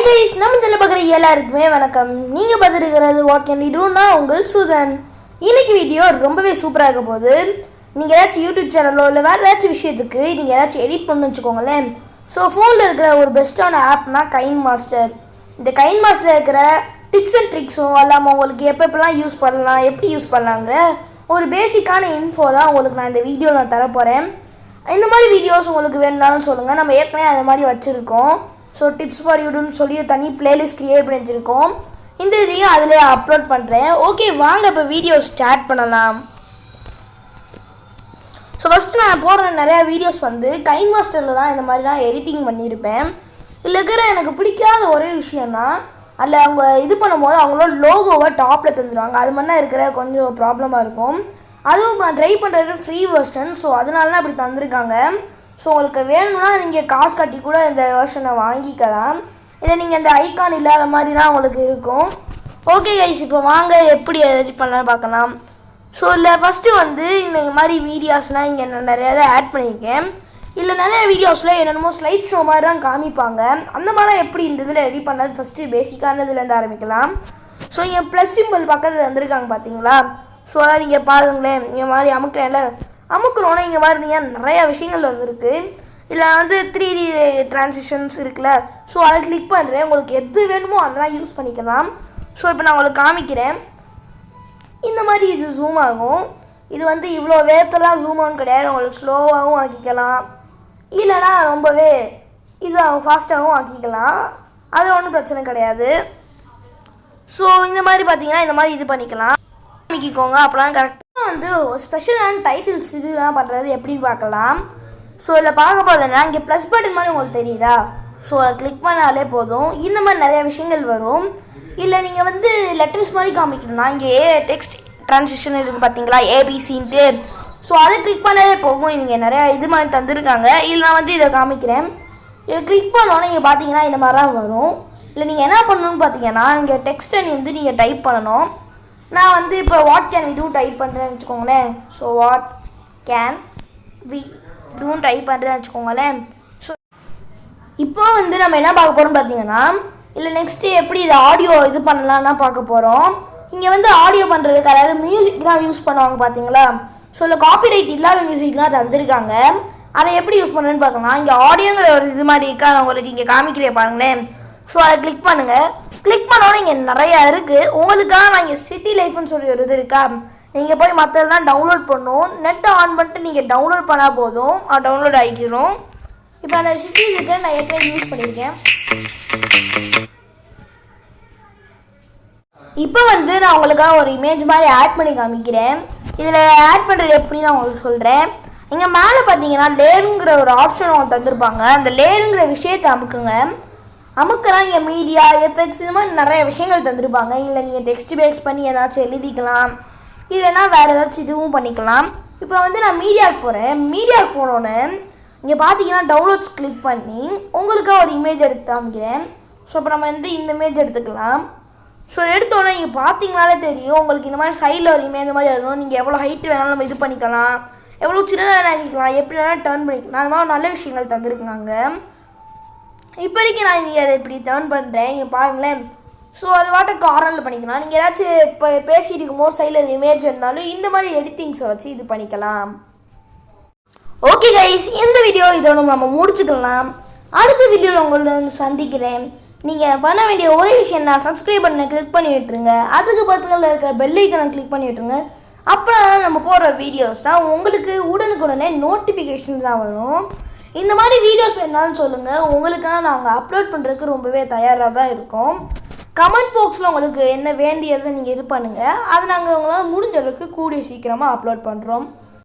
guys, நம்ம channel பார்க்குற எல்லாருக்குமே வணக்கம். நீங்கள் பார்த்துருக்கிறது வாட் கேன் வி டூனா உங்கள் சுதன். இன்னைக்கு வீடியோ ரொம்பவே சூப்பராக இருக்க போகுது. நீங்கள் ஏதாச்சும் யூடியூப் சேனலோ இல்லை வேறு ஏதாச்சும் விஷயத்துக்கு நீங்கள் ஏதாச்சும் எடிட் பண்ணணும்னு வச்சுக்கோங்களேன். ஸோ ஃபோனில் இருக்கிற ஒரு பெஸ்ட்டான ஆப்னா கைன்மாஸ்டர். இந்த கைன்மாஸ்டரில் இருக்கிற டிப்ஸ் அண்ட் ட்ரிக்ஸும் இல்லாமல் உங்களுக்கு எப்பப்பெல்லாம் யூஸ் பண்ணலாம், எப்படி யூஸ் பண்ணலாங்கிற ஒரு பேசிக்கான இன்ஃபோ தான் உங்களுக்கு நான் இந்த வீடியோவில் நான் தரப்போகிறேன். இந்த மாதிரி வீடியோஸ் உங்களுக்கு வேணும்னாலும் சொல்லுங்கள். நம்ம ஏற்கனவே அந்த மாதிரி வச்சுருக்கோம். ஸோ டிப்ஸ் ஃபார் யூடுன்னு சொல்லி தனி பிளேலிஸ்ட் க்ரியேட் பண்ணி வச்சுருக்கோம். இந்த இதையும் அதில் அப்லோட் பண்ணுறேன். ஓகே, வாங்க இப்போ வீடியோ ஸ்டார்ட் பண்ணலாம். ஸோ ஃபஸ்ட்டு நான் போடுற நிறையா வீடியோஸ் வந்து கைன்மாஸ்டரில் தான் இந்த மாதிரி தான் எடிட்டிங் பண்ணியிருப்பேன். இதில் இருக்கிற எனக்கு பிடிக்காத ஒரே விஷயம்னா அதில் அவங்க இது பண்ணும்போது அவங்களோட லோகோவை டாப்பில் தந்துடுவாங்க. அது மாதிரி இருக்கிற கொஞ்சம் ப்ராப்ளமாக இருக்கும். அதுவும் நான் ட்ரை பண்ணுறது ஃப்ரீ வெர்ஷன். ஸோ அதனால தான் அப்படி தந்திருக்காங்க. ஸோ உங்களுக்கு வேணும்னா நீங்கள் காசு கட்டி கூட இந்த வெர்ஷனை வாங்கிக்கலாம். இதை நீங்கள் இந்த ஐக்கான் இல்லாத மாதிரி தான் உங்களுக்கு இருக்கும். ஓகே கைஸ், இப்போ வாங்க எப்படி எடிட் பண்ணலான்னு பார்க்கலாம். ஸோ இல்லை ஃபஸ்ட்டு வந்து இந்த மாதிரி வீடியோஸ்னால் இங்கே நான் நிறையா தான் ஆட் பண்ணியிருக்கேன். இல்லை நிறைய வீடியோஸில் என்னென்னமோ ஸ்லைட் ஷோ மாதிரி தான் காமிப்பாங்க. அந்த மாதிரிலாம் எப்படி இந்த இதில் எடிட் பண்ணலான்னு ஃபஸ்ட்டு பேசிக்கான இதுலேருந்து ஆரம்பிக்கலாம். ஸோ இங்கே ப்ளஸ் சிம்பிள் பக்கத்தில் வந்துருக்காங்க பார்த்தீங்களா. ஸோ அதான் நீங்கள் பாருங்களேன், இந்த மாதிரி அமுக்கிறேன்ல, அமுக்கிறோன்னா இங்கே மாதிரி நீங்கள் நிறையா விஷயங்கள் வந்துருக்கு. இல்லை வந்து 3D ட்ரான்சிஷன்ஸ் இருக்குல்ல. ஸோ அதை கிளிக் பண்ணுறேன். உங்களுக்கு எது வேணுமோ அதெல்லாம் யூஸ் பண்ணிக்கலாம். ஸோ இப்போ நான் உங்களுக்கு காமிக்கிறேன். இந்த மாதிரி இது ஜூம் ஆகும். இது வந்து இவ்வளோ வேகத்தெல்லாம் ஜூம் ஆகும் கிடையாது. உங்களுக்கு ஸ்லோவாகவும் ஆக்கிக்கலாம், இல்லைனா ரொம்பவே இதாகவும் ஃபாஸ்ட்டாகவும் ஆக்கிக்கலாம். அது ஒன்றும் பிரச்சனை கிடையாது. ஸோ இந்த மாதிரி பார்த்தீங்கன்னா இந்த மாதிரி இது பண்ணிக்கலாம், காமிக்கிக்கோங்க. அப்போலாம் கரெக்டாக வந்து ஸ்பெஷலான டைட்டில்ஸ் இதெல்லாம் பண்ணுறது எப்படின்னு பார்க்கலாம். ஸோ இதில் பார்க்க போகிறதுனா இங்கே ப்ளஸ் பட்டன் மாதிரி உங்களுக்கு தெரியுதா. ஸோ அதை கிளிக் பண்ணாலே போதும். இந்த மாதிரி நிறையா விஷயங்கள் வரும். இல்லை நீங்கள் வந்து லெட்டர்ஸ் மாதிரி காமிக்கணும்னா இங்கே டெக்ஸ்ட் ட்ரான்சிஷன் இருக்குது பார்த்தீங்களா, ஏபிசின்ட்டு. ஸோ அதை கிளிக் பண்ணாலே போகும். இங்கே நிறையா இது மாதிரி தந்துருக்காங்க. இல்லை நான் வந்து இதை காமிக்கிறேன். இதை கிளிக் பண்ணோன்னே இங்கே பார்த்தீங்கன்னா இந்த மாதிரி தான் வரும். இல்லை நீங்கள் என்ன பண்ணணும்னு பார்த்தீங்கன்னா இங்கே டெக்ஸ்ட்டை வந்து நீங்கள் டைப் பண்ணணும். நான் வந்து இப்போ what can we do type பண்ணுறேன்னு வச்சுக்கோங்களேன். ஸோ வாட் கேன் வி டூன்னு டைப் பண்ணுறேன்னு வச்சுக்கோங்களேன். ஸோ இப்போ வந்து நம்ம என்ன பார்க்க போகிறோம்னு பார்த்தீங்கன்னா, இல்லை நெக்ஸ்ட்டு எப்படி இது ஆடியோ இது பண்ணலான்னா பார்க்க போகிறோம். இங்கே வந்து ஆடியோ பண்ணுறதுக்கு அதாவது மியூசிக் தான் யூஸ் பண்ணுவாங்க பார்த்தீங்களா. ஸோ இல்லை காப்பிரைட் இல்லாத மியூசிக் தான் தந்திருக்காங்க. அதை எப்படி யூஸ் பண்ணுறேன்னு பார்க்கலாம். இங்கே ஆடியோங்கிற ஒரு இது மாதிரி இருக்கா, நான் உங்களுக்கு இங்கே காமிக்கிறேன் பாருங்களேன். ஸோ அதை கிளிக் பண்ணுங்கள். கிளிக் பண்ணோன்னே இங்கே நிறையா இருக்குது. உங்களுக்காக நான் இங்கே சிட்டி லைஃப்னு சொல்லி ஒரு இது இருக்கா, நீங்கள் போய் மற்றதெல்லாம் டவுன்லோட் பண்ணணும். நெட்டை ஆன் பண்ணிட்டு நீங்கள் டவுன்லோட் பண்ணால் போதும், டவுன்லோட் ஆகிக்கிறோம். இப்போ அந்த சிட்டி இருக்க நான் ஏற்கனவே யூஸ் பண்ணியிருக்கேன். இப்போ வந்து நான் உங்களுக்காக ஒரு இமேஜ் மாதிரி ஆட் பண்ணி காமிக்கிறேன். இதில் ஆட் பண்ணுறது எப்படின்னு நான் உங்களுக்கு சொல்கிறேன். இங்கே மேலே பார்த்தீங்கன்னா லேயருங்கிற ஒரு ஆப்ஷன் உங்களுக்கு தந்துருப்பாங்க. அந்த லேயருங்கிற விஷயத்தை அமுக்கலாம். இங்கே மீடியா எஃபெக்ட்ஸ் இது மாதிரி நிறைய விஷயங்கள் தந்துருப்பாங்க. இல்லை நீங்கள் டெக்ஸ்ட் பேக்ஸ் பண்ணி ஏதாச்சும் எழுதிக்கலாம், இல்லைனா வேறு ஏதாச்சும் இதுவும் பண்ணிக்கலாம். இப்போ வந்து நான் மீடியாவுக்கு போகிறேன். மீடியாவுக்கு போனோன்னே இங்கே பார்த்தீங்கன்னா டவுன்லோட்ஸ் கிளிக் பண்ணி உங்களுக்காக ஒரு இமேஜ் எடுத்து காமிக்கிறேன். ஸோ இப்போ நம்ம வந்து இந்த இமேஜ் எடுத்துக்கலாம். ஸோ எடுத்தோன்னே இங்கே பார்த்தீங்கனாலே தெரியும் உங்களுக்கு இந்த மாதிரி சைடில் ஒரு இமேஜ் மாதிரி இருக்கணும். நீங்கள் எவ்வளோ ஹைட்டு வேணாலும் நம்ம இது பண்ணிக்கலாம், எவ்வளோ சின்னதாக ஆக்கிக்கலாம், எப்படி வேணாலும் டர்ன் பண்ணிக்கலாம். அது மாதிரி நல்ல விஷயங்கள் தந்துருக்குங்க. இப்போதைக்கு நான் இங்கே அதை இப்படி டர்ன் பண்ணுறேன். இங்கே பாருங்களேன். ஸோ அது வாட்டை கார்னரில் பண்ணிக்கலாம். நீங்கள் ஏதாச்சும் இப்போ பேசிட்டு இருக்கும்போது சைடில் இமேஜ் வேணாலும் இந்த மாதிரி எடிட்டிங்ஸை வச்சு இது பண்ணிக்கலாம். ஓகே கைஸ், இந்த வீடியோ இதோட நம்ம முடிச்சுக்கலாம். அடுத்த வீடியோவில் உங்களை சந்திக்கிறேன். நீங்கள் பண்ண வேண்டிய ஒரே விஷயம் தான், சப்ஸ்கிரைப் பண்ண கிளிக் பண்ணி விட்டுருங்க. அதுக்கு பக்கத்தில் இருக்கிற பெல் ஐக்கனை கிளிக் பண்ணி விட்டுருங்க. அப்புறம் நம்ம போடுற வீடியோஸ் தான் உங்களுக்கு உடனுக்குடனே நோட்டிஃபிகேஷன் தான் வரும். இந்த மாதிரி வீடியோஸ் வேணாலும் சொல்லுங்கள். உங்களுக்காக நாங்கள் அப்லோட் பண்ணுறதுக்கு ரொம்பவே தயாராக தான் இருக்கோம். கமெண்ட் பாக்ஸில் உங்களுக்கு என்ன வேண்டியதை நீங்கள் இது பண்ணுங்கள். அது நாங்கள் உங்களால் முடிஞ்ச அளவுக்கு கூடிய சீக்கிரமாக அப்லோட் பண்ணுறோம்.